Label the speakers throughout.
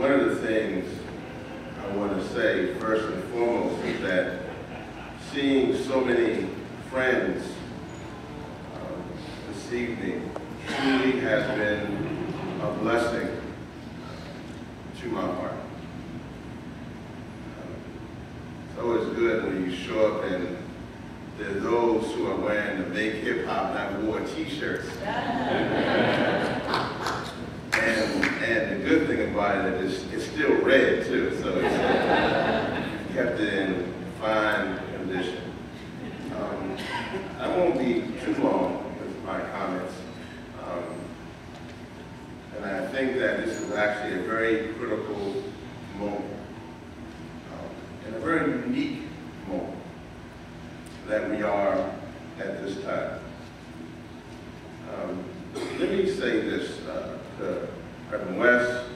Speaker 1: one of the things I want to say first and foremost is that seeing so many friends this evening truly has been a blessing to my heart. It's always good when you show up and there are those who are wearing the Make Hip Hop Not War t-shirts. And the good thing about it is it's still red too, so it's kept it in fine condition. I won't be too long with my comments. And I think that this is actually a very critical moment, and a very unique moment that we are at this time. Let me say this to Reverend West,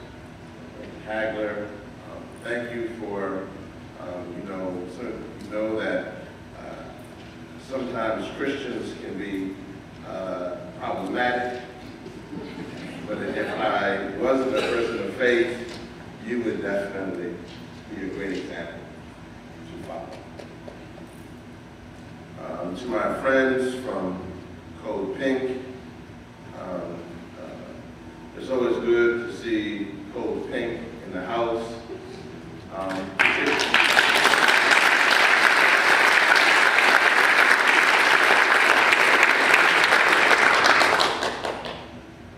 Speaker 1: Hagler, thank you for, you know that sometimes Christians can be problematic, but if I wasn't a person of faith, you would definitely be a great example to follow. To my friends from Code Pink, it's always good to see Code Pink in the house.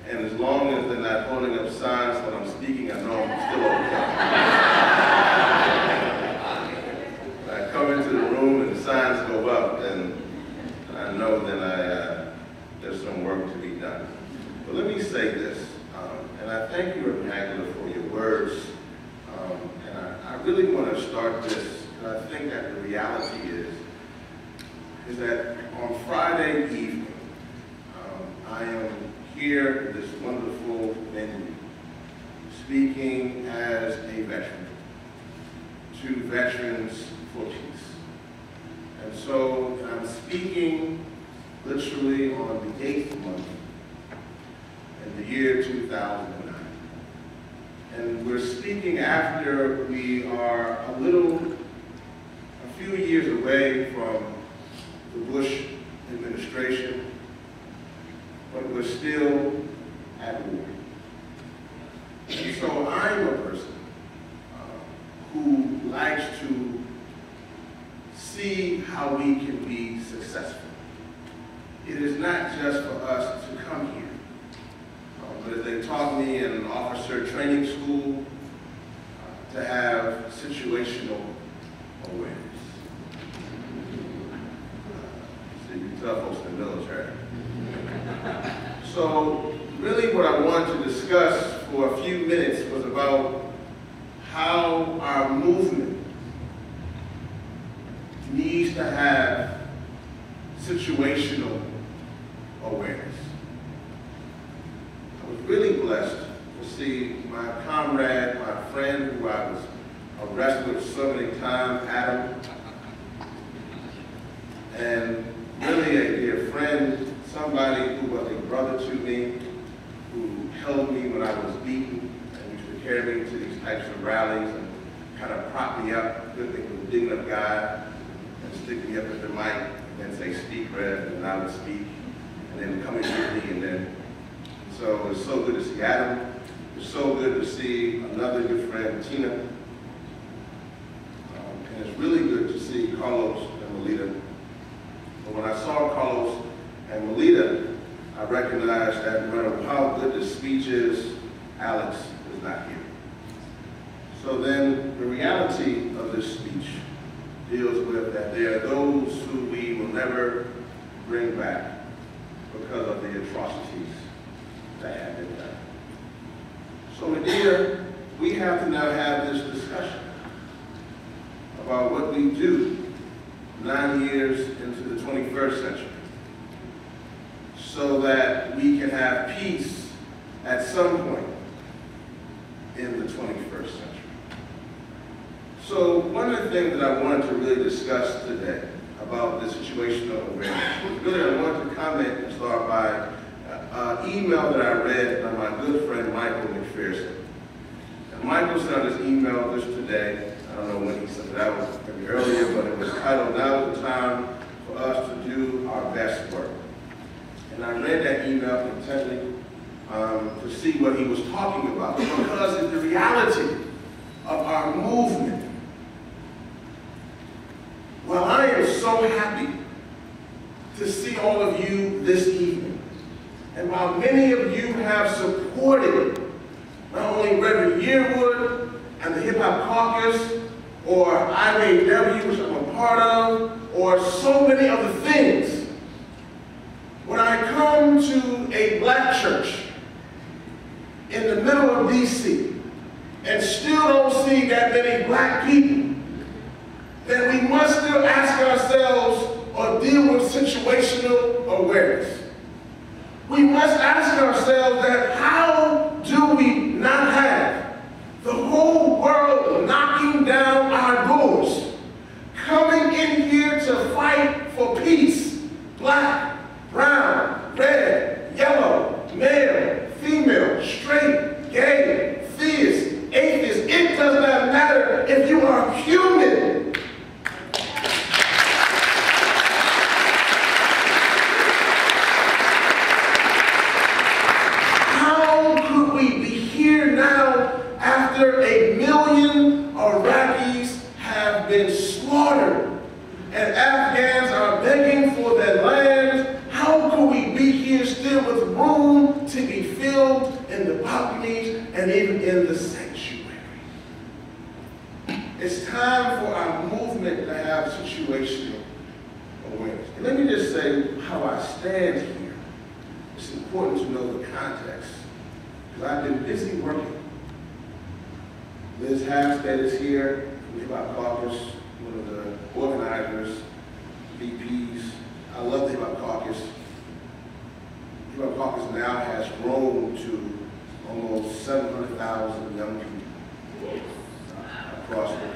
Speaker 1: And as long as they're not holding up signs when I'm speaking, I know I'm still okay. When I come into the room and the signs go up, then I know that there's some work to be done. But let me say this, and I thank you, Reverend Hagler, for your words. And I really want to start this, and I think that the reality is that on Friday evening, I am here in this wonderful venue, speaking as a veteran to Veterans for Peace. And so I'm speaking literally on the 8th month in the year 2009. And we're speaking after we are a few years away from the Bush administration, but we're still at war. And so I'm a person who likes to see how we can be successful. It is not just for us to come here, but as they taught me in an officer training school, to have situational awareness. So you tell folks in the military. So really what I wanted to discuss for a few minutes was about how our movement needs to have situational awareness. I was really blessed to see my comrade, my friend who I was arrested with so many times, Adam, and really a dear friend, somebody who was a brother to me, who held me when I was beaten, and used to carry me to these types of rallies and kind of prop me up. Good thing he was a big enough guy, and stick me up at the mic, and then say, "Speak, Rev," and I would speak, and then come in with me, and then. So it's so good to see Adam. It's so good to see another good friend, Tina. And it's really good to see Carlos and Melita. But when I saw Carlos and Melita, I recognized that no matter how good the speech is, Alex is not here. So then the reality of this speech deals with that there are those who we will never bring back because of the atrocities that have been done. So Medea, we have to now have this discussion about what we do 9 years into the 21st century so that we can have peace at some point in the 21st century. So one of the things that I wanted to really discuss today about the situational awareness, really I wanted to comment and start by an email that I read by my good friend Michael McPherson. Michael sent us email this today. I don't know when he sent it. That was maybe earlier, but it was titled, "Now is the time for us to do our best work." And I read that email intently to see what he was talking about, because it's the reality of our movement. Well, I am so happy to see all of you this evening. And while many of you have supported not only Reverend Yearwood and the Hip Hop Caucus, or IAW, which I'm a part of, or so many other things, when I come to a black church in the middle of DC and still don't see that many black people, then we must still ask ourselves or deal with situational awareness. We must ask ourselves that how do we not have the whole world knocking down our doors, coming in here to fight for peace, black, brown, red, yellow, male, female, straight, gay, theist, atheist. It does not matter if you are human. How could we be here now after 1 million Iraqis have been slaughtered and Afghans are begging for their land? How could we be here still with room to be filled in the balconies and even in the sanctuary? It's time for our movement to have situational awareness. And let me just say how I stand here. It's important to know the context, because I've been busy working. Liz Hampstead is here, from the Hip Hop Caucus, one of the organizers, VPs. I love the Hip Hop Caucus. The Hip Hop Caucus now has grown to almost 700,000 young people across the